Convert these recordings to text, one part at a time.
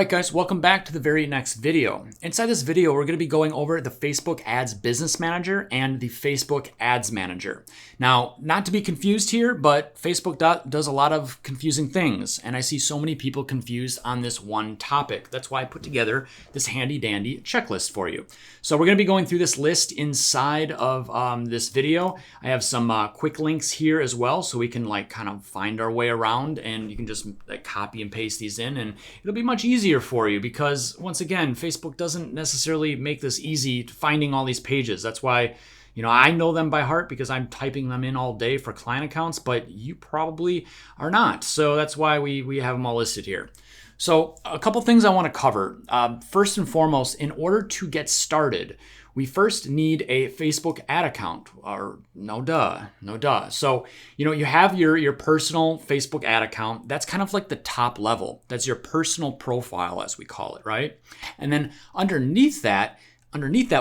Alright guys, welcome back to the very next video. Inside this video, we're going to be going over the Facebook Ads Business Manager and the Facebook Ads Manager. Now, not to be confused here, but Facebook does a lot of confusing things, and I see so many people confused on this one topic. That's why I put together this handy dandy checklist for you. So we're going to be going through this list inside of this video. I have some quick links here as well, so we can kind of find our way around, and you can just copy and paste these in, and it'll be much easier for you because, once again, Facebook doesn't necessarily make this easy finding all these pages. That's why, I know them by heart because I'm typing them in all day for client accounts, but you probably are not. So that's why we have them all listed here. So a couple things I want to cover. First and foremost, in order to get started, we first need a Facebook ad account, or no duh. So, you have your personal Facebook ad account. That's kind of like the top level. That's your personal profile, as we call it, right? And then underneath that,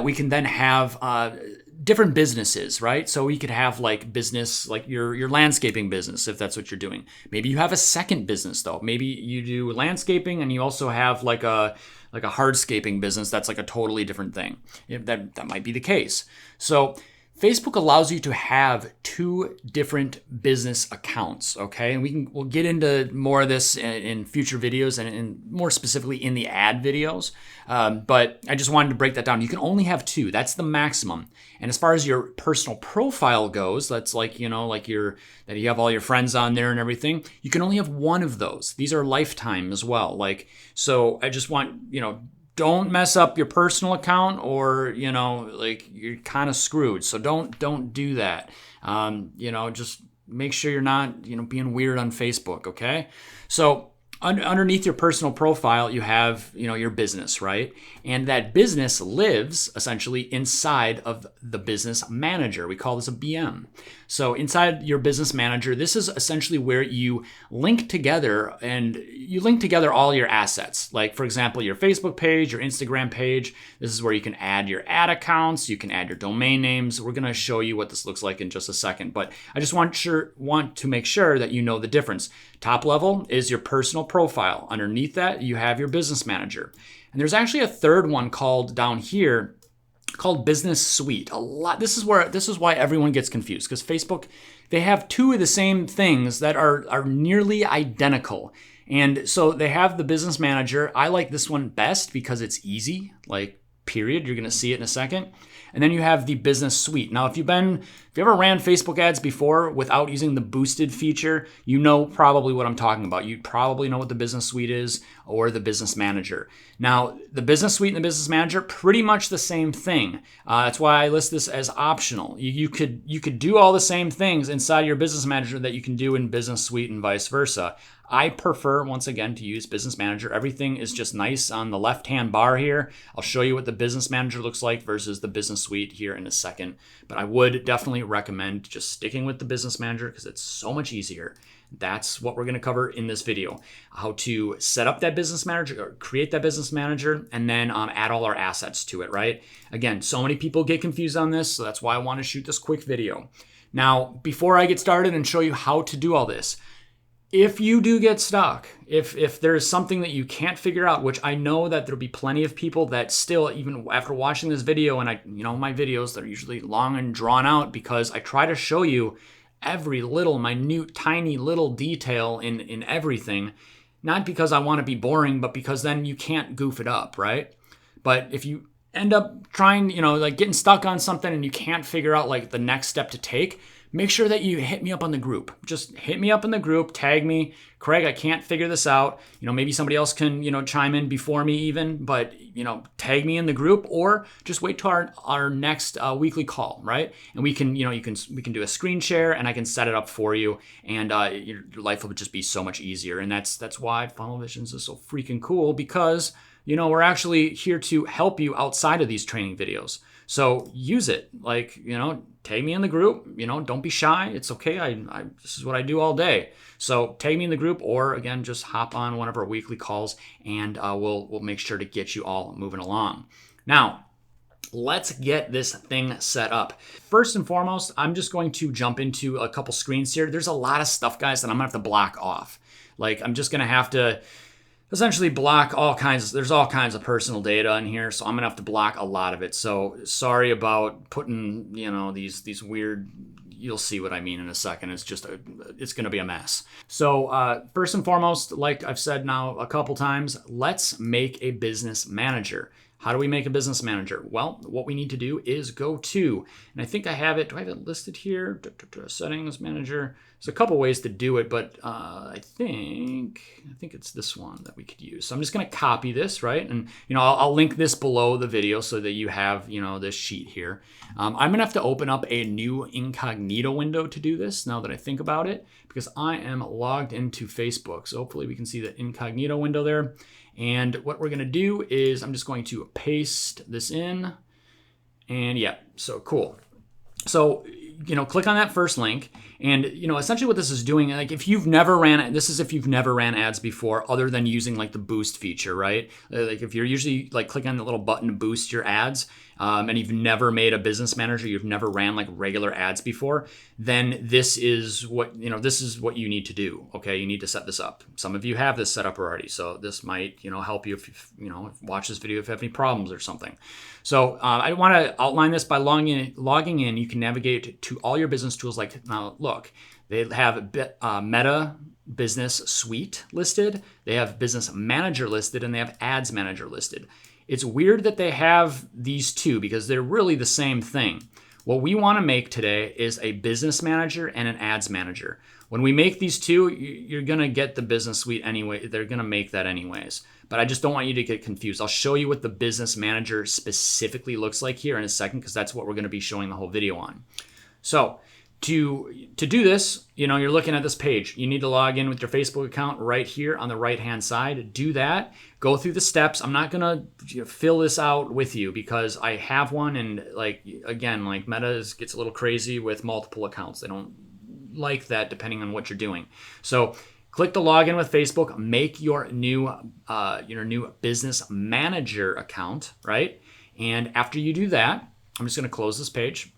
we can then have different businesses, right? So we could have business, like your landscaping business, if that's what you're doing. Maybe you have a second business though. Maybe you do landscaping and you also have like a hardscaping business. That's a totally different thing. That might be the case. So Facebook allows you to have two different business accounts, okay? And we'll get into more of this in future videos and more specifically in the ad videos. But I just wanted to break that down. You can only have two. That's the maximum. And as far as your personal profile goes, that's that you have all your friends on there and everything. You can only have one of those. These are lifetime as well. So I just want, don't mess up your personal account or, you're kind of screwed. So don't do that. Just make sure you're not, being weird on Facebook. Okay. So underneath your personal profile, you have, your business, right? And that business lives essentially inside of the business manager. We call this a BM. So inside your business manager, this is essentially where you link together all your assets. Like, for example, your Facebook page, your Instagram page. This is where you can add your ad accounts. You can add your domain names. We're going to show you what this looks like in just a second. But I just want to make sure that you know the difference. Top level is your personal profile. Underneath that, you have your business manager. And there's actually a third one called down here called Business Suite. This is why everyone gets confused, because Facebook, they have two of the same things that are nearly identical. And so they have the business manager. I like this one best because it's easy, period. You're going to see it in a second. And then you have the business suite. Now, if you ever ran Facebook ads before without using the boosted feature, you know probably what I'm talking about. You probably know what the business suite is or the business manager. Now, the business suite and the business manager, pretty much the same thing. That's why I list this as optional. You could do all the same things inside your business manager that you can do in business suite and vice versa. I prefer, once again, to use Business Manager. Everything is just nice on the left-hand bar here. I'll show you what the Business Manager looks like versus the Business Suite here in a second. But I would definitely recommend just sticking with the Business Manager because it's so much easier. That's what we're going to cover in this video. How to set up that Business Manager or create that Business Manager and then add all our assets to it, right? Again, so many people get confused on this, so that's why I want to shoot this quick video. Now, before I get started and show you how to do all this, if you do get stuck, if there's something that you can't figure out, which I know that there'll be plenty of people that still, even after watching this video, and my videos, they're usually long and drawn out because I try to show you every little minute, tiny little detail in everything, not because I want to be boring, but because then you can't goof it up, right? But if you end up trying, getting stuck on something and you can't figure out the next step to take, make sure that you hit me up on the group. Just hit me up in the group, tag me, Craig, I can't figure this out. Maybe somebody else can, chime in before me even, but, tag me in the group or just wait till our next weekly call, right? And we can, we can do a screen share and I can set it up for you and your life will just be so much easier. And that's why Funnel Visions is so freaking cool because, we're actually here to help you outside of these training videos. So use it, tag me in the group, don't be shy. It's okay. This is what I do all day. So tag me in the group or again, just hop on one of our weekly calls and we'll make sure to get you all moving along. Now, let's get this thing set up. First and foremost, I'm just going to jump into a couple screens here. There's a lot of stuff, guys, that I'm gonna have to block off. I'm just gonna have to essentially block there's all kinds of personal data in here, so I'm gonna have to block a lot of it. So sorry about putting, these weird, you'll see what I mean in a second. It's gonna be a mess. So first and foremost, like I've said now a couple times, let's make a business manager. How do we make a business manager? Well, what we need to do is go to, and I think I have it, do I have it listed here? Settings manager. There's a couple ways to do it, but I think it's this one that we could use. So I'm just gonna copy this, right? And I'll link this below the video so that you have this sheet here. I'm gonna have to open up a new incognito window to do this now that I think about it, because I am logged into Facebook. So hopefully we can see the incognito window there. And what we're gonna do is I'm just going to paste this in, and yeah, so cool. So, click on that first link, and essentially what this is doing, like if you've never ran ads before, other than using like the boost feature, right? Like if you're usually like clicking on the little button to boost your ads, and you've never made a business manager, you've never ran like regular ads before, then this is what you need to do. Okay, you need to set this up. Some of you have this set up already, so this might help you if you watch this video if you have any problems or something. So I want to outline this by logging in. You can navigate to all your business tools. Like now, look, they have Meta Business Suite listed. They have Business Manager listed, and they have Ads Manager listed. It's weird that they have these two because they're really the same thing. What we want to make today is a business manager and an ads manager. When we make these two, you're going to get the business suite anyway. They're going to make that anyways. But I just don't want you to get confused. I'll show you what the business manager specifically looks like here in a second, because that's what we're going to be showing the whole video on. So to do this, you're looking at this page. You need to log in with your Facebook account right here on the right-hand side. Do that. Go through the steps. I'm not going to fill this out with you because I have one, and like Meta gets a little crazy with multiple accounts. They don't like that depending on what you're doing. So click the login with Facebook, make your new business manager account, right? And after you do that, I'm just going to close this page.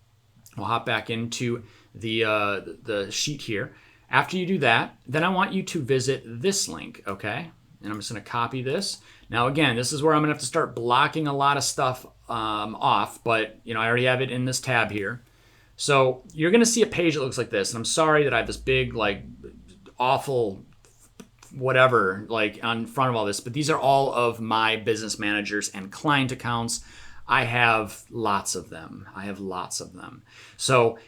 We'll hop back into the sheet here. After you do that, then I want you to visit this link, okay? And I'm just going to copy this. Now again, this is where I'm going to have to start blocking a lot of stuff off, but I already have it in this tab here. So you're going to see a page that looks like this, and I'm sorry that I have this big awful whatever on front of all this, but these are all of my business managers and client accounts. I have lots of them. So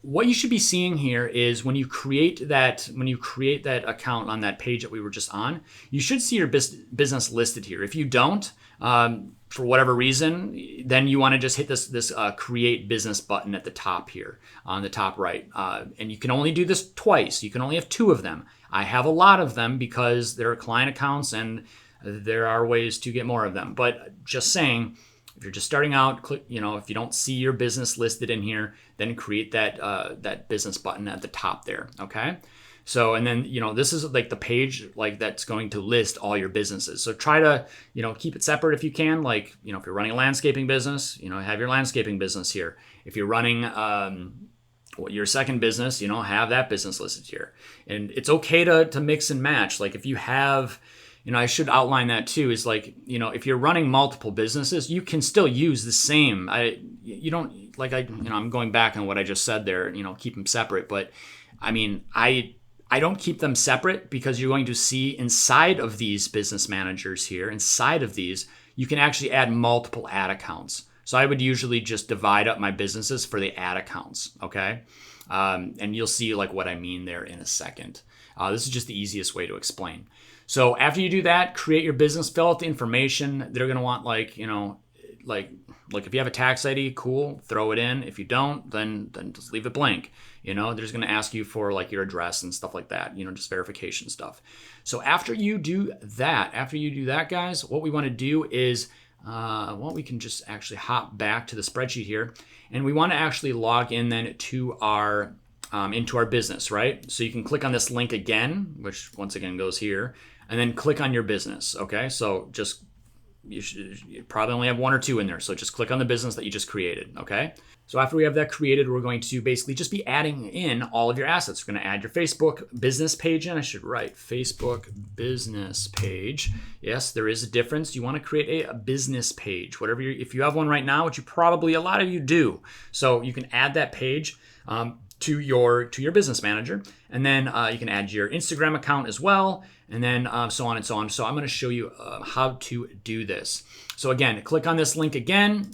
what you should be seeing here is when you create that account on that page that we were just on, you should see your business listed here. If you don't, for whatever reason, then you want to just hit this create business button at the top here on the top right. And you can only do this twice. You can only have 2 of them. I have a lot of them because they're client accounts and there are ways to get more of them. But just saying, if you're just starting out, click, if you don't see your business listed in here, then create that business button at the top there, okay? So, and then, this is like the page that's going to list all your businesses. So try to, keep it separate if you can. If you're running a landscaping business, have your landscaping business here. If you're running your second business, have that business listed here. And it's okay to mix and match. If you have, I should outline that too, is if you're running multiple businesses, you can still use the same. I'm going back on what I just said there, keep them separate. But I don't keep them separate because you're going to see inside of these business managers here, inside of these, you can actually add multiple ad accounts. So I would usually just divide up my businesses for the ad accounts, okay? And you'll see what I mean there in a second. This is just the easiest way to explain. So after you do that, create your business, fill out the information. They're gonna want if you have a tax ID, cool, throw it in. If you don't, then just leave it blank. They're just gonna ask you for your address and stuff like that, just verification stuff. So after you do that, guys, what we wanna do is, we can just actually hop back to the spreadsheet here, and we wanna actually log in then to our, into our business, right? So you can click on this link again, which once again goes here, and then click on your business, okay? So you probably only have 1 or 2 in there, so just click on the business that you just created, okay? So after we have that created, we're going to basically just be adding in all of your assets. We're going to add your Facebook business page in. I should write Facebook business page. Yes, there is a difference. You want to create a business page, whatever if you have one right now, which you probably, a lot of you do. So you can add that page to your business manager, and then you can add your Instagram account as well, and then so on and so on. So I'm going to show you how to do this. So again, click on this link again.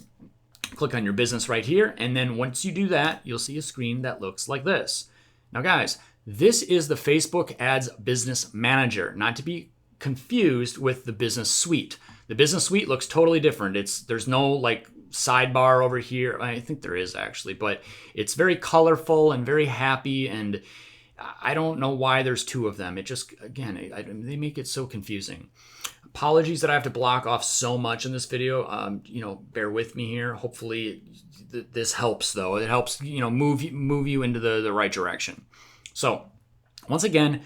Click on your business right here, and then once you do that, you'll see a screen that looks like this. Now guys, this is the Facebook Ads Business Manager, not to be confused with the Business Suite. The Business Suite looks totally different. There's no like sidebar over here. I think there is actually, but it's very colorful and very happy, and I don't know why there's two of them. It just, again, they make it so confusing. Apologies that I have to block off so much in this video. Bear with me here. Hopefully this helps though. It helps, move you into the right direction. So once again,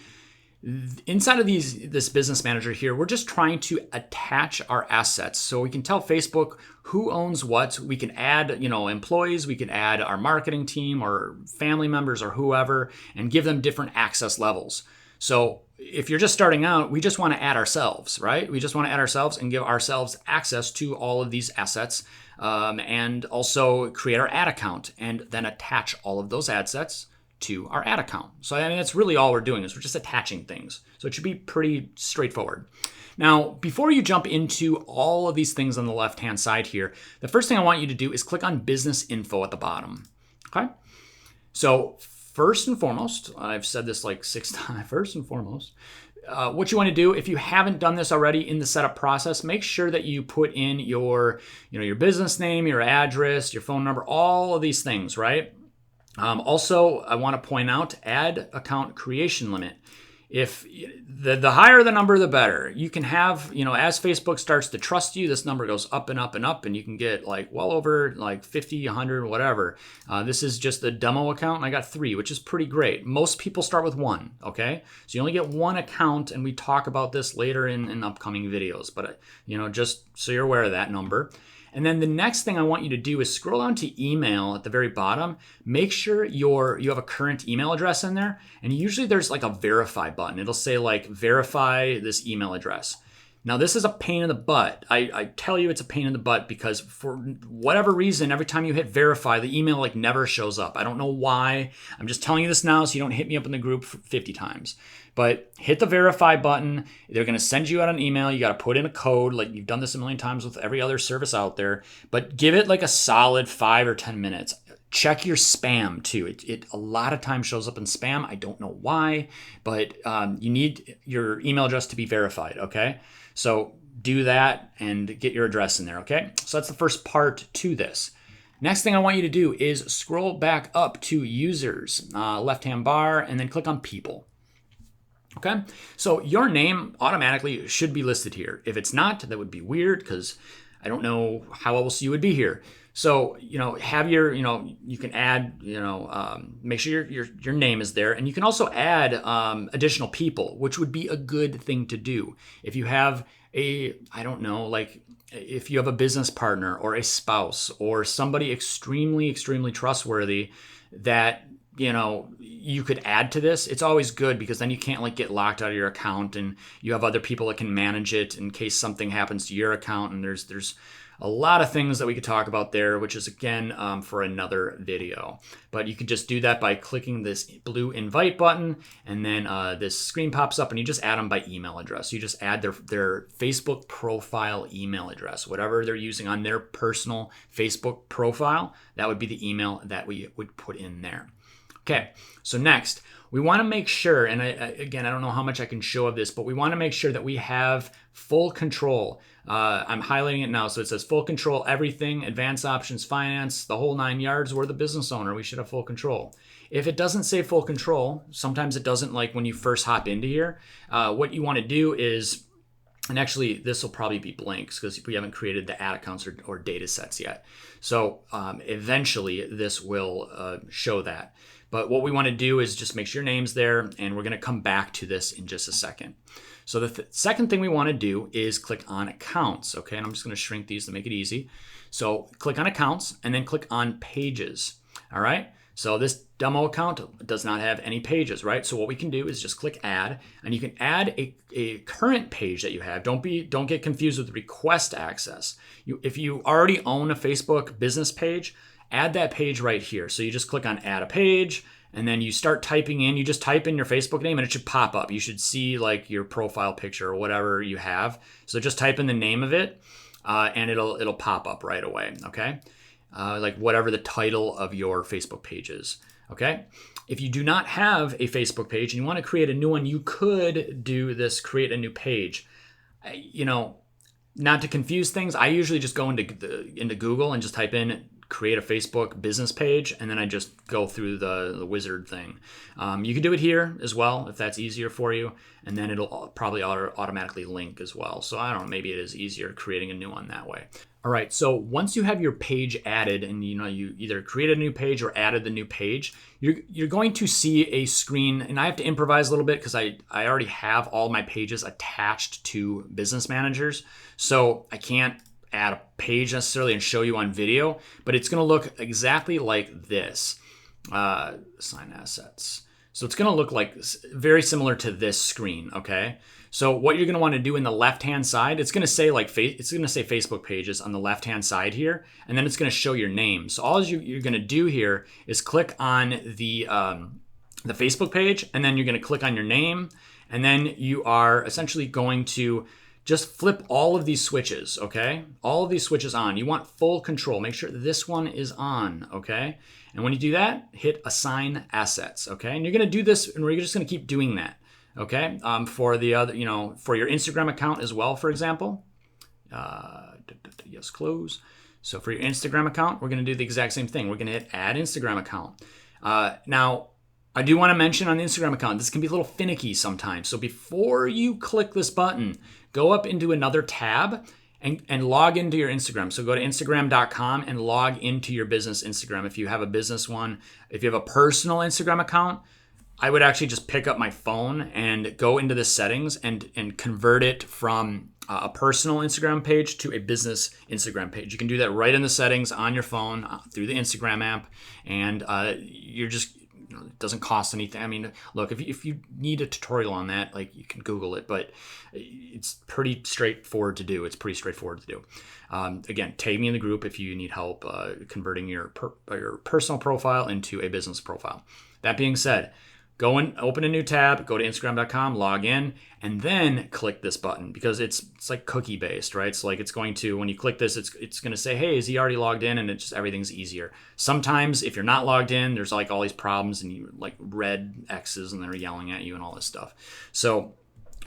inside of this business manager here, we're just trying to attach our assets. So we can tell Facebook who owns what. We can add, employees. We can add our marketing team or family members or whoever and give them different access levels. So if you're just starting out, we just want to add ourselves, right? We just want to add ourselves and give ourselves access to all of these assets, and also create our ad account and then attach all of those ad sets to our ad account. So I mean, that's really all we're doing is we're just attaching things. So it should be pretty straightforward. Now, before you jump into all of these things on the left-hand side here, the first thing I want you to do is click on business info at the bottom, okay? So first and foremost, I've said this like 6 times, first and foremost, what you want to do, if you haven't done this already in the setup process, make sure that you put in your business name, your address, your phone number, all of these things, right? Also, I want to point out ad account creation limit. If the higher the number, the better. You can have, as Facebook starts to trust you, this number goes up and up and up, and you can get like well over like 50, 100, whatever. This is just a demo account, and I got 3, which is pretty great. Most people start with 1, okay? So you only get 1 account, and we talk about this later in upcoming videos, but just so you're aware of that number. And then the next thing I want you to do is scroll down to email at the very bottom. Make sure you have a current email address in there. And usually there's like a verify button. It'll say like verify this email address. Now this is a pain in the butt. I tell you it's a pain in the butt because for whatever reason, every time you hit verify, the email like never shows up. I don't know why. I'm just telling you this now so you don't hit me up in the group 50 times. But hit the verify button. They're going to send you out an email. You got to put in a code. Like you've done this a million times with every other service out there. But give it like a solid 5 or 10 minutes. Check your spam too. It a lot of times shows up in spam. I don't know why, but you need your email address to be verified, okay? So do that and get your address in there, okay? So that's the first part to this. Next thing I want you to do is scroll back up to users, left-hand bar, and then click on people. Okay, so your name automatically should be listed here. If it's not, that would be weird because I don't know how else you would be here. So, have your, you can add, make sure your name is there. And you can also add additional people, which would be a good thing to do. If you have if you have a business partner or a spouse or somebody extremely, extremely trustworthy that, you could add to this, it's always good because then you can't like get locked out of your account and you have other people that can manage it in case something happens to your account. And there's a lot of things that we could talk about there, which is again for another video. But you could just do that by clicking this blue invite button, and then this screen pops up and you just add them by email address. You just add their Facebook profile email address, whatever they're using on their personal Facebook profile, that would be the email that we would put in there. Okay, so next, we want to make sure, and I don't know how much I can show of this, but we want to make sure that we have full control. I'm highlighting it now, so it says full control, everything, advanced options, finance, the whole 9 yards. We're the business owner. We should have full control. If it doesn't say full control, sometimes it doesn't like when you first hop into here. What you want to do is, and actually this will probably be blanks because we haven't created the ad accounts or data sets yet. So eventually this will show that. But what we want to do is just make sure your name's there, and we're going to come back to this in just a second. So the second thing we want to do is click on accounts. Okay, and I'm just going to shrink these to make it easy. So click on accounts and then click on pages. All right. So this demo account does not have any pages, right? So what we can do is just click add, and you can add a current page that you have. Don't get confused with request access. If you already own a Facebook business page, add that page right here. So you just click on add a page, and then you start typing in, you just type in your Facebook name and it should pop up. You should see like your profile picture or whatever you have. So just type in the name of it and it'll pop up right away, okay? Like whatever the title of your Facebook page is, okay? If you do not have a Facebook page and you want to create a new one, you could do this, create a new page. You know, not to confuse things, I usually just go into Google and just type in create a Facebook business page, and then I just go through the wizard thing. You can do it here as well if that's easier for you, and then it'll probably automatically link as well. So I don't know, maybe it is easier creating a new one that way. All right, so once you have your page added and you either created a new page or added the new page, you're going to see a screen, and I have to improvise a little bit because I already have all my pages attached to Business Managers, so I can't add a page necessarily and show you on video, but it's going to look exactly like this. Assign assets. So it's going to look like very similar to this screen, okay? So what you're going to want to do in the left-hand side, it's going to say Facebook pages on the left-hand side here, and then it's going to show your name. So all you're going to do here is click on the Facebook page, and then you're going to click on your name, and then you are essentially going to just flip all of these switches, okay? All of these switches on. You want full control. Make sure this one is on, okay? And when you do that, hit Assign Assets, okay? And you're going to do this, and we're just going to keep doing that, okay? For the other, for your Instagram account as well, for example. Yes, close. So for your Instagram account, we're going to do the exact same thing. We're going to hit Add Instagram Account. Now, I do want to mention on the Instagram account, this can be a little finicky sometimes. So before you click this button, go up into another tab and log into your Instagram. So go to Instagram.com and log into your business Instagram. If you have a business one, if you have a personal Instagram account, I would actually just pick up my phone and go into the settings and convert it from a personal Instagram page to a business Instagram page. You can do that right in the settings on your phone through the Instagram app, and you're just, it doesn't cost anything. I mean, look, if you need a tutorial on that, like, you can Google it, but it's pretty straightforward to do. It's pretty straightforward to do. Again, tag me in the group if you need help converting your personal profile into a business profile. That being said, go and open a new tab, go to Instagram.com, log in, and then click this button, because it's like cookie based, right? So like it's going to, when you click this, it's going to say, hey, is he already logged in? And it's just, everything's easier. Sometimes if you're not logged in, there's like all these problems and you like red X's and they're yelling at you and all this stuff. So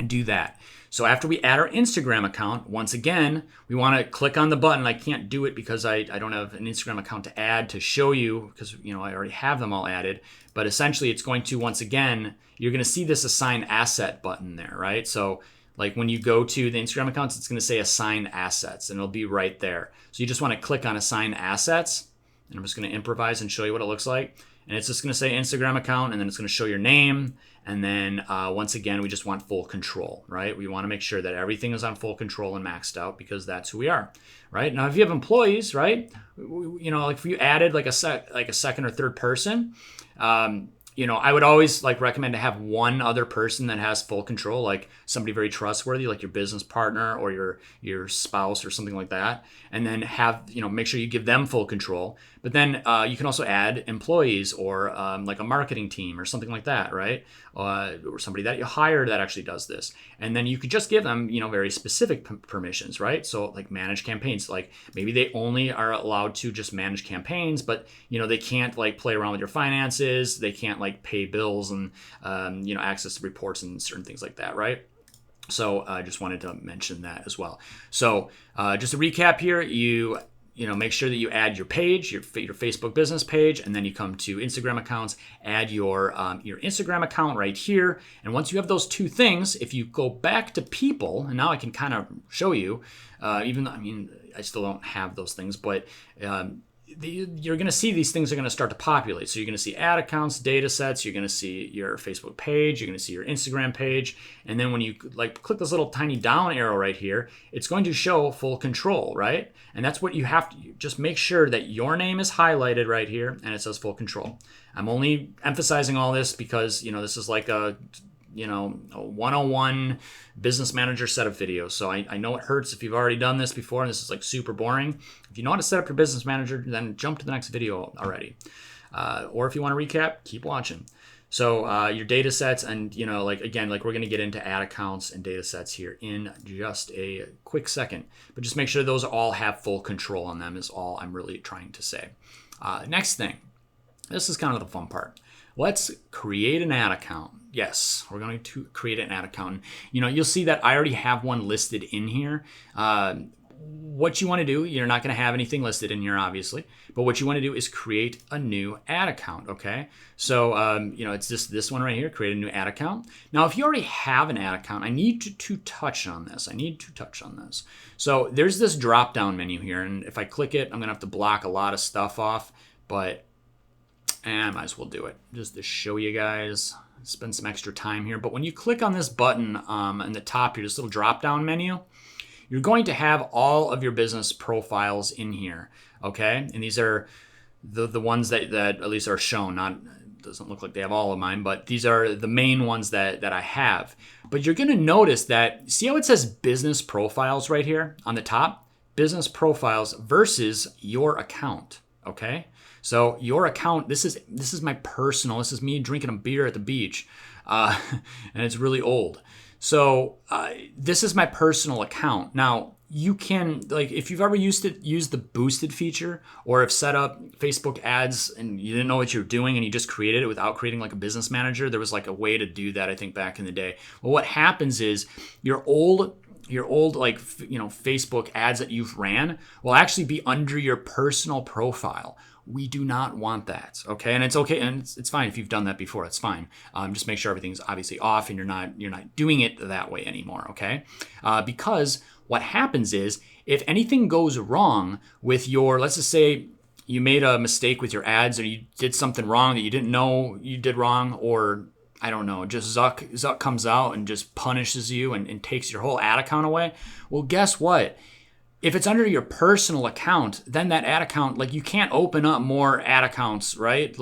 do that. So after we add our Instagram account, once again, we want to click on the button. I can't do it because I don't have an Instagram account to add to show you, because I already have them all added. But essentially it's going to, once again, you're going to see this Assign Asset button there, right? So like when you go to the Instagram accounts, it's going to say Assign Assets, and it'll be right there. So you just want to click on Assign Assets, and I'm just going to improvise and show you what it looks like. And it's just going to say Instagram account, and then it's going to show your name. And then once again, we just want full control, right? We want to make sure that everything is on full control and maxed out, because that's who we are, right? Now, if you have employees, right, like if you added like a second or third person, I would always like recommend to have one other person that has full control, like somebody very trustworthy, like your business partner or your spouse or something like that. And then make sure you give them full control. But then you can also add employees or like a marketing team or something like that, right? Or somebody that you hire that actually does this. And then you could just give them, very specific permissions, right? So like manage campaigns, like maybe they only are allowed to just manage campaigns, but they can't like play around with your finances. They can't like pay bills and access reports and certain things like that, right? So I just wanted to mention that as well. So just to recap here, you make sure that you add your page, your Facebook business page, and then you come to Instagram accounts, add your Instagram account right here. And once you have those two things, if you go back to people, and now I can kind of show you, even though, I still don't have those things, but you're going to see these things are going to start to populate. So you're going to see ad accounts, data sets, you're going to see your Facebook page, you're going to see your Instagram page. And then when you like click this little tiny down arrow right here, it's going to show full control, right? And that's what you have to just make sure that your name is highlighted right here and it says full control. I'm only emphasizing all this because, this is like a 101 business manager setup video. So I know it hurts if you've already done this before and this is like super boring. If you know how to set up your business manager, then jump to the next video already. Or if you want to recap, keep watching. So your data sets and, again, we're going to get into ad accounts and data sets here in just a quick second. But just make sure those all have full control on them is all I'm really trying to say. Next thing, this is kind of the fun part. Let's create an ad account. Yes, we're going to create an ad account. You'll see that I already have one listed in here. What you want to do, you're not going to have anything listed in here, obviously. But what you want to do is create a new ad account, okay? So, it's just this one right here, create a new ad account. Now, if you already have an ad account, I need to touch on this. So there's this drop-down menu here. And if I click it, I'm going to have to block a lot of stuff off. But I might as well do it just to show you guys, spend some extra time here. But when you click on this button in the top here, this little drop down menu, you're going to have all of your business profiles in here, okay? And these are the ones that at least are shown. Doesn't look like they have all of mine, but these are the main ones that I have. But you're going to notice that, see how it says business profiles right here on the top? Business profiles versus your account, okay? So your account, this is my personal, this is me drinking a beer at the beach, and it's really old. So this is my personal account. Now, you can, if you've ever used the boosted feature, or have set up Facebook ads and you didn't know what you were doing and you just created it without creating a business manager, there was a way to do that, I think, back in the day. Well, what happens is your old Facebook ads that you've ran will actually be under your personal profile. We do not want that, okay? And it's okay, and it's fine if you've done that before. It's fine. Just make sure everything's obviously off and you're not doing it that way anymore, okay? Because what happens is if anything goes wrong with your, let's just say you made a mistake with your ads, or you did something wrong that you didn't know you did wrong, or I don't know, just Zuck comes out and just punishes you and takes your whole ad account away. Well, guess what? If it's under your personal account, then that ad account, you can't open up more ad accounts, right?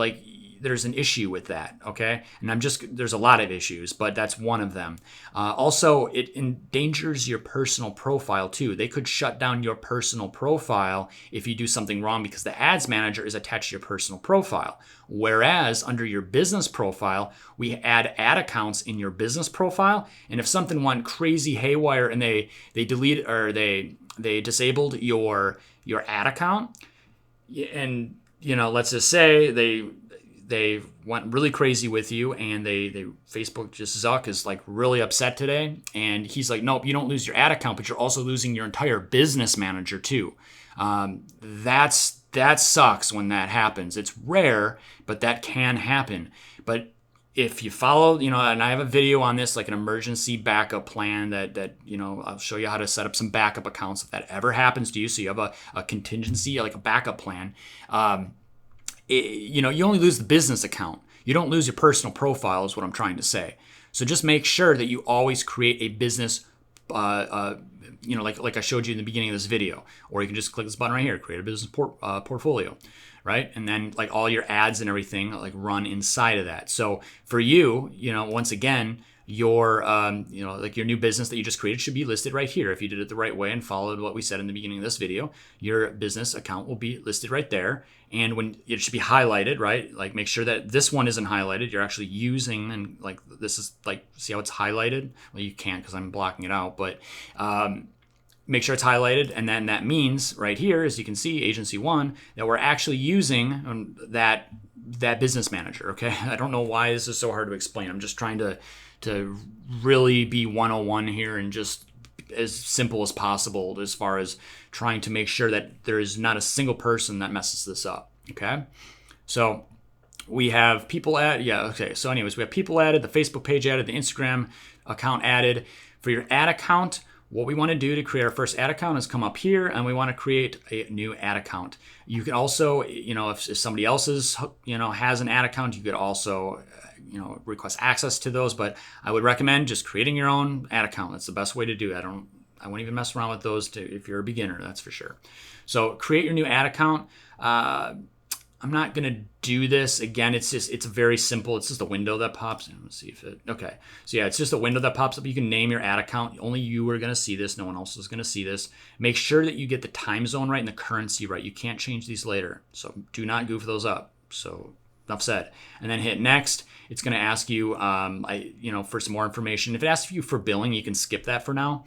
There's an issue with that, okay? And there's a lot of issues, but that's one of them. Also, it endangers your personal profile too. They could shut down your personal profile if you do something wrong, because the ads manager is attached to your personal profile. Whereas under your business profile, we add ad accounts in your business profile. And if something went crazy haywire and they delete or they disabled your ad account, and let's just say they went really crazy with you, and Facebook, just Zuck is really upset today, and he's like, nope, you don't lose your ad account, but you're also losing your entire business manager too. That sucks when that happens. It's rare, but that can happen. But if you follow, and I have a video on this, an emergency backup plan that I'll show you how to set up some backup accounts if that ever happens to you. So you have a contingency, a backup plan. You only lose the business account. You don't lose your personal profile, is what I'm trying to say. So just make sure that you always create a business, like I showed you in the beginning of this video. Or you can just click this button right here, create a business portfolio, right? And then all your ads and everything run inside of that. So for you, once again, your your new business that you just created should be listed right here. If you did it the right way and followed what we said in the beginning of this video, your business account will be listed right there. And when it should be highlighted, right? Make sure that this one isn't highlighted. You're actually using, and this is see how it's highlighted? Well, you can't because I'm blocking it out, but make sure it's highlighted. And then that means right here, as you can see, agency one, that we're actually using that business manager, okay? I don't know why this is so hard to explain. I'm just trying to really be 101 here and just as simple as possible as far as trying to make sure that there is not a single person that messes this up, okay? So we have people added. Yeah, okay. So anyways, we have people added, the Facebook page added, the Instagram account added. For your ad account, what we want to do to create our first ad account is come up here and we want to create a new ad account. You can also, if somebody else's, has an ad account, you could also, request access to those. But I would recommend just creating your own ad account. That's the best way to do it. I won't even mess around with those if you're a beginner, that's for sure. So create your new ad account. I'm not going to do this. Again, it's very simple. It's just a window that pops in. Let's see if okay. So yeah, it's just a window that pops up. You can name your ad account. Only you are going to see this. No one else is going to see this. Make sure that you get the time zone right and the currency right. You can't change these later. So do not goof those up. So enough said. And then hit next. It's going to ask you, for some more information. If it asks you for billing, you can skip that for now.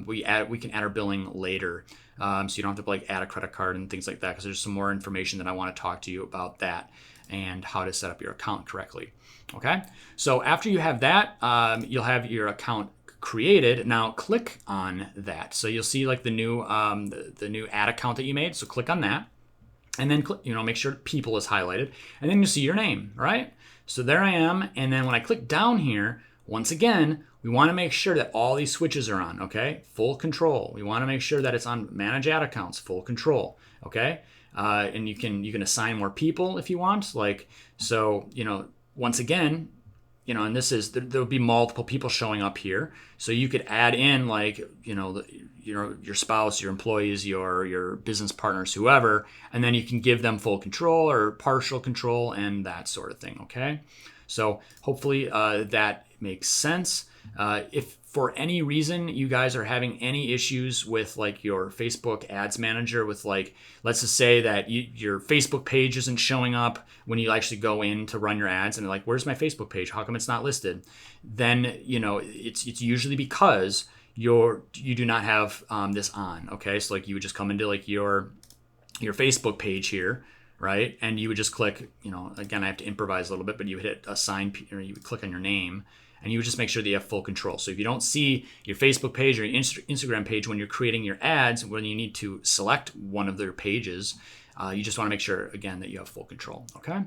We can add our billing later. So you don't have to add a credit card and things like that, because there's some more information that I want to talk to you about that and how to set up your account correctly. Okay. So after you have that, you'll have your account created. Now click on that. So you'll see the new ad account that you made. So click on that, and then make sure people is highlighted, and then you see your name, right? So there I am. And then when I click down here, once again, we want to make sure that all these switches are on, okay? Full control. We want to make sure that it's on manage ad accounts, full control, okay? And you can assign more people if you want. Once again, and this is, there'll be multiple people showing up here. So you could add in your spouse, your employees, your business partners, whoever, and then you can give them full control or partial control and that sort of thing, okay? So hopefully that makes sense. If for any reason you guys are having any issues with your Facebook ads manager with let's just say that your Facebook page isn't showing up when you actually go in to run your ads, and you're like, where's my Facebook page? How come it's not listed? Then, it's usually because you do not have this on. Okay. So you would just come into your Facebook page here, right? And you would just click, again, I have to improvise a little bit, but you would hit assign, or you would click on your name, and you would just make sure that you have full control. So if you don't see your Facebook page or your Instagram page when you're creating your ads, when you need to select one of their pages, you just want to make sure, again, that you have full control, okay?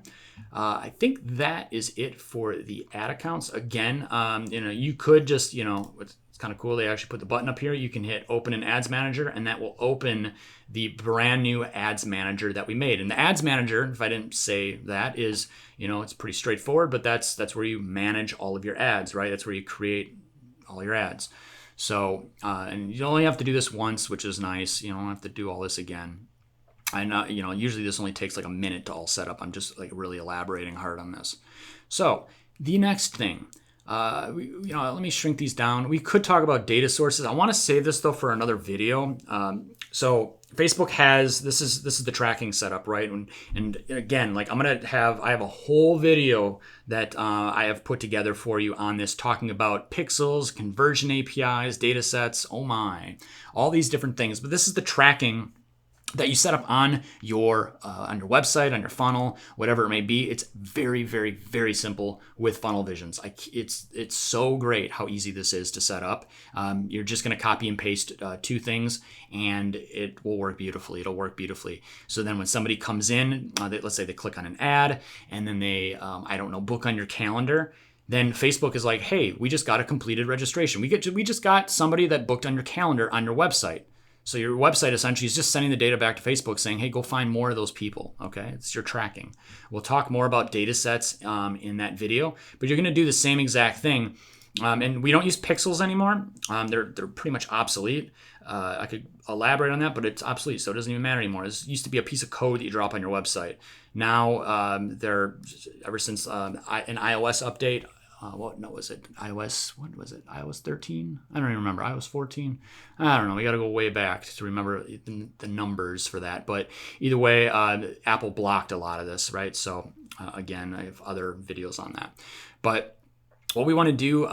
I think that is it for the ad accounts. Again, you could just, it's kind of cool. They actually put the button up here. You can hit open an ads manager, and that will open the brand new ads manager that we made. And the ads manager, if I didn't say that, is, it's pretty straightforward, but that's where you manage all of your ads, right? That's where you create all your ads. So, and you only have to do this once, which is nice. You don't have to do all this again. I know, usually this only takes a minute to all set up. I'm just really elaborating hard on this. So the next thing, let me shrink these down. We could talk about data sources. I want to save this though for another video. So Facebook has, this is the tracking setup, right? And again, I have a whole video that I have put together for you on this, talking about pixels, conversion APIs, data sets, oh my, all these different things. But this is the tracking that you set up on your website, on your funnel, whatever it may be. It's very, very, very simple with Funnel Visions. It's so great how easy this is to set up. You're just going to copy and paste two things, and it will work beautifully. It'll work beautifully. So then when somebody comes in, let's say they click on an ad, and then they, book on your calendar. Then Facebook is like, hey, we just got a completed registration. We just got somebody that booked on your calendar on your website. So your website essentially is just sending the data back to Facebook saying, hey, go find more of those people, okay? It's your tracking. We'll talk more about data sets in that video, but you're gonna do the same exact thing. And we don't use pixels anymore. They're pretty much obsolete. I could elaborate on that, but it's obsolete, so it doesn't even matter anymore. This used to be a piece of code that you drop on your website. Now, they're, ever since an iOS update, iOS 13? I don't even remember. iOS 14? I don't know. We got to go way back to remember the numbers for that. But either way, Apple blocked a lot of this, right? So again, I have other videos on that. But what we want to do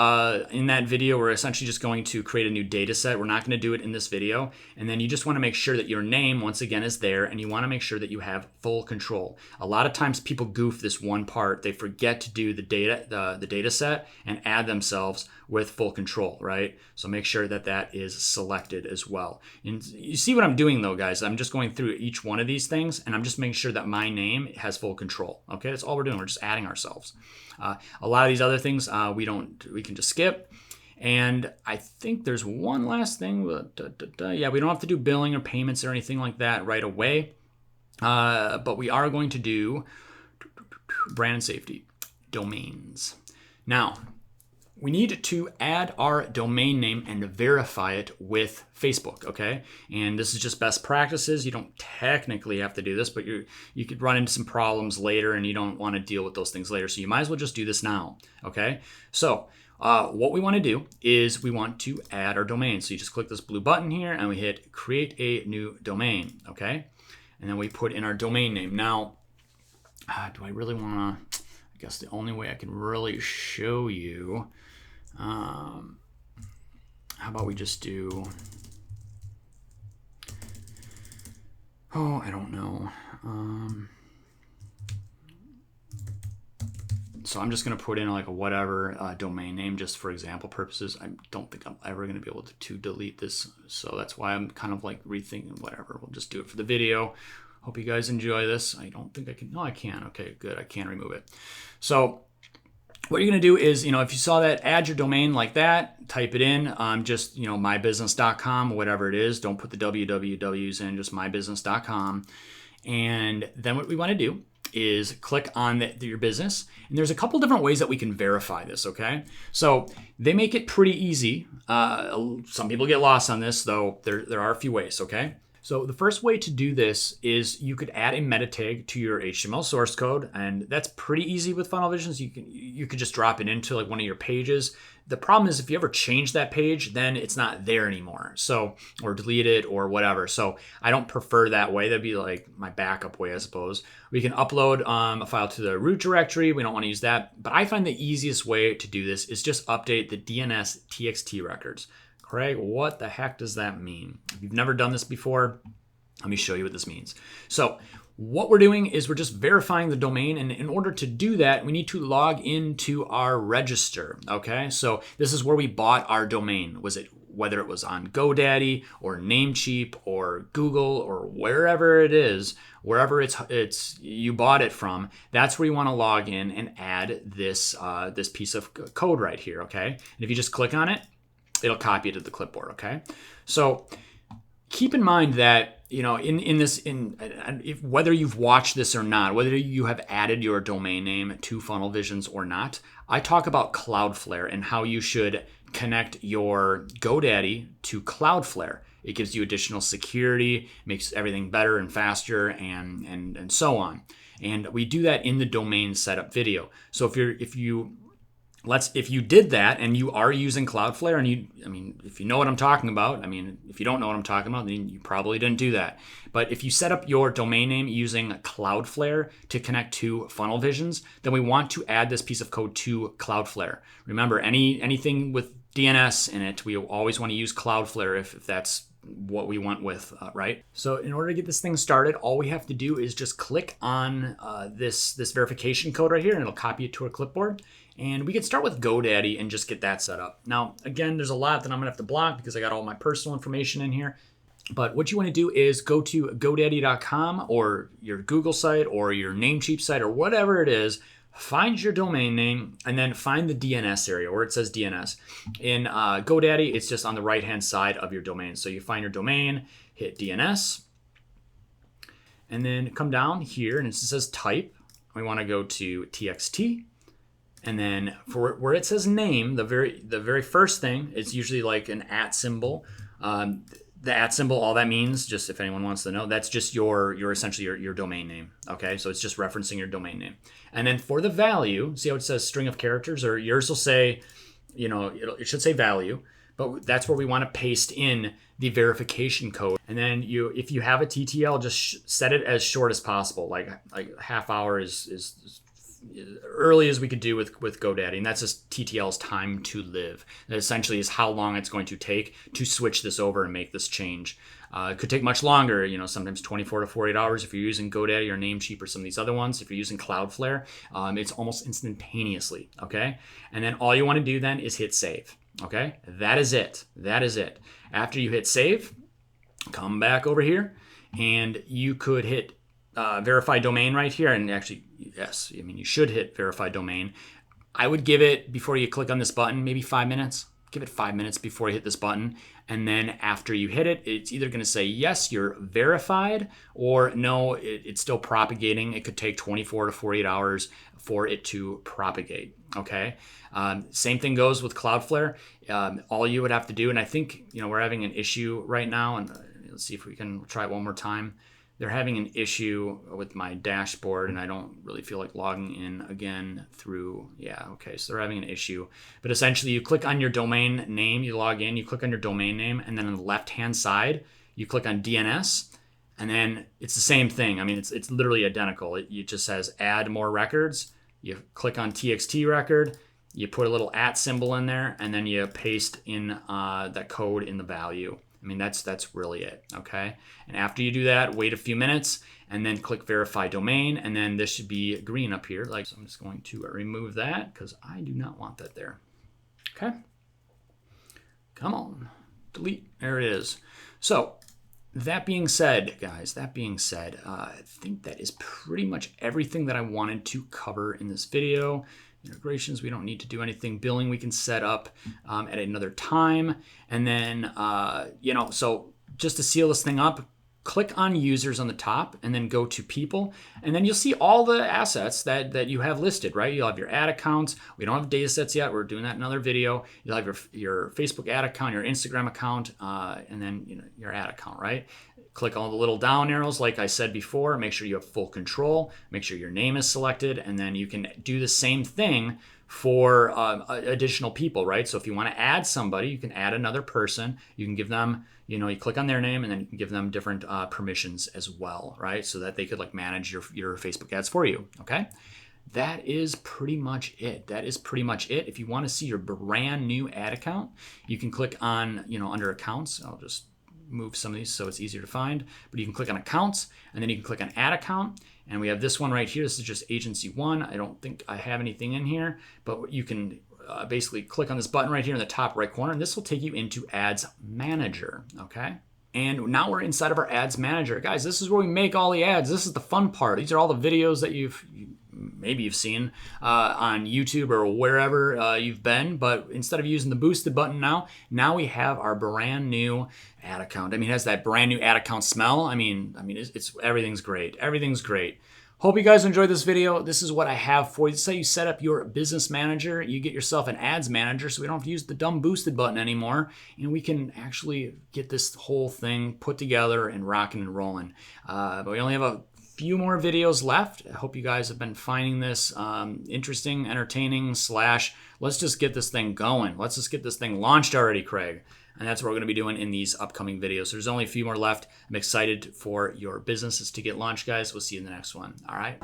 in that video, we're essentially just going to create a new data set. We're not going to do it in this video. And then you just want to make sure that your name, once again, is there, and you want to make sure that you have full control. A lot of times people goof this one part. They forget to do the data set and add themselves with full control, right? So make sure that that is selected as well. And you see what I'm doing though, guys? I'm just going through each one of these things, and I'm just making sure that my name has full control. Okay, that's all we're doing. We're just adding ourselves. A lot of these other things we can just skip. And I think there's one last thing. Yeah, we don't have to do billing or payments or anything like that right away. But we are going to do brand and safety, domains. Now, we need to add our domain name and verify it with Facebook, okay? And this is just best practices. You don't technically have to do this, but you could run into some problems later and you don't want to deal with those things later. So you might as well just do this now, okay? So what we want to do is we want to add our domain. So you just click this blue button here and we hit create a new domain, okay? And then we put in our domain name. Now, do I really want to, I guess the only way I can really show you, how about we just do, I don't know. So I'm just going to put in like a whatever domain name just for example purposes. I don't think I'm ever going to be able to delete this. So that's why I'm kind of like rethinking whatever. We'll just do it for the video. Hope you guys enjoy this. I don't think I can. No, I can. Okay, good. I can remove it. So what you're going to do is, if you saw that, add your domain like that, type it in, just, mybusiness.com, whatever it is. Don't put the wwws in, just mybusiness.com. And then what we want to do is click on your business. And there's a couple different ways that we can verify this, okay? So they make it pretty easy. Some people get lost on this, though there are a few ways, okay? So the first way to do this is you could add a meta tag to your HTML source code, and that's pretty easy with Funnel Visions. You could just drop it into like one of your pages. The problem is if you ever change that page, then it's not there anymore. So, or delete it or whatever. So I don't prefer that way. That'd be like my backup way, I suppose. We can upload a file to the root directory. We don't want to use that. But I find the easiest way to do this is just update the DNS TXT records. Craig, what the heck does that mean? If you've never done this before, let me show you what this means. So what we're doing is we're just verifying the domain, and in order to do that, we need to log into our register, okay? So this is where we bought our domain. Whether it was on GoDaddy or Namecheap or Google or wherever it is, wherever it's you bought it from, that's where you want to log in and add this piece of code right here, okay? And if you just click on it, it'll copy it to the clipboard, okay? So keep in mind that, whether you've watched this or not, whether you have added your domain name to Funnel Visions or not, I talk about Cloudflare and how you should connect your GoDaddy to Cloudflare. It gives you additional security, makes everything better and faster, and so on. And we do that in the domain setup video. So if you did that and you are using Cloudflare, and if you know what I'm talking about, if you don't know what I'm talking about, then you probably didn't do that. But if you set up your domain name using Cloudflare to connect to Funnel Visions, then we want to add this piece of code to Cloudflare. Remember, anything with DNS in it, we always want to use Cloudflare if that's what we want with, right? So in order to get this thing started, all we have to do is just click on this verification code right here, and it'll copy it to our clipboard. And we can start with GoDaddy and just get that set up. Now, again, there's a lot that I'm gonna have to block because I got all my personal information in here. But what you wanna do is go to GoDaddy.com or your Google site or your Namecheap site or whatever it is, find your domain name, and then find the DNS area where it says DNS. In GoDaddy, it's just on the right-hand side of your domain. So you find your domain, hit DNS, and then come down here and it says type. We wanna go to TXT. And then for where it says name, the very first thing is usually like an @ symbol. The @ symbol, all that means, just if anyone wants to know, that's just your essentially your domain name. Okay, so it's just referencing your domain name. And then for the value, see how it says string of characters, or yours will say, it should say value, but that's where we want to paste in the verification code. And then if you have a TTL, just set it as short as possible. Like half hour is early as we could do with GoDaddy, and that's just TTL's time to live. That essentially is how long it's going to take to switch this over and make this change. It could take much longer, sometimes 24 to 48 hours if you're using GoDaddy or Namecheap or some of these other ones. If you're using Cloudflare, it's almost instantaneously, okay? And then all you want to do then is hit save, okay? That is it. After you hit save, come back over here, and you could hit verify domain right here, and actually, yes, you should hit verify domain. I would give it, before you click on this button, maybe 5 minutes, give it 5 minutes before you hit this button. And then after you hit it, it's either going to say, yes, you're verified, or no, it's still propagating. It could take 24 to 48 hours for it to propagate. Okay. Same thing goes with Cloudflare. All you would have to do, and I think, we're having an issue right now, and let's see if we can try it one more time. They're having an issue with my dashboard, and I don't really feel like logging in again through, okay, so they're having an issue. But essentially, you click on your domain name, you log in, you click on your domain name, and then on the left-hand side, you click on DNS, and then it's the same thing. I mean, it's literally identical. It just says add more records. You click on TXT record, you put a little @ symbol in there, and then you paste in that code in the value. I mean, that's really it, okay? And after you do that, wait a few minutes, and then click Verify Domain, and then this should be green up here. So I'm just going to remove that because I do not want that there, okay? Come on, delete, there it is. So that being said, guys, I think that is pretty much everything that I wanted to cover in this video. Integrations, we don't need to do anything. Billing, we can set up at another time. And then, so just to seal this thing up, click on users on the top and then go to people. And then you'll see all the assets that you have listed, right? You'll have your ad accounts. We don't have data sets yet. We're doing that in another video. You'll have your Facebook ad account, your Instagram account, and then your ad account, right? Click all the little down arrows like I said before. Make sure you have full control. Make sure your name is selected. And then you can do the same thing for additional people, right? So if you want to add somebody, you can add another person. You can give them, you click on their name and then you can give them different permissions as well, right? So that they could manage your Facebook ads for you, okay? That is pretty much it. If you want to see your brand new ad account, you can click on, under accounts. I'll just move some of these so it's easier to find, but you can click on accounts and then you can click on ad account, and we have this one right here. This is just agency 1. I don't think I have anything in here, but you can basically click on this button right here in the top right corner, and this will take you into Ads Manager, okay? And now we're inside of our Ads Manager. Guys, this is where we make all the ads. This is the fun part. These are all the videos that maybe you've seen on YouTube or wherever you've been, but instead of using the boosted button now we have our brand new ad account. I mean, it has that brand new ad account smell. I mean, it's everything's great. Everything's great. Hope you guys enjoyed this video. This is what I have for you. This is how you set up your business manager. You get yourself an ads manager so we don't have to use the dumb boosted button anymore, and we can actually get this whole thing put together and rocking and rolling. But we only have a few more videos left. I hope you guys have been finding this interesting, entertaining, let's just get this thing going. Let's just get this thing launched already, Craig. And that's what we're going to be doing in these upcoming videos. There's only a few more left. I'm excited for your businesses to get launched, guys. We'll see you in the next one. All right.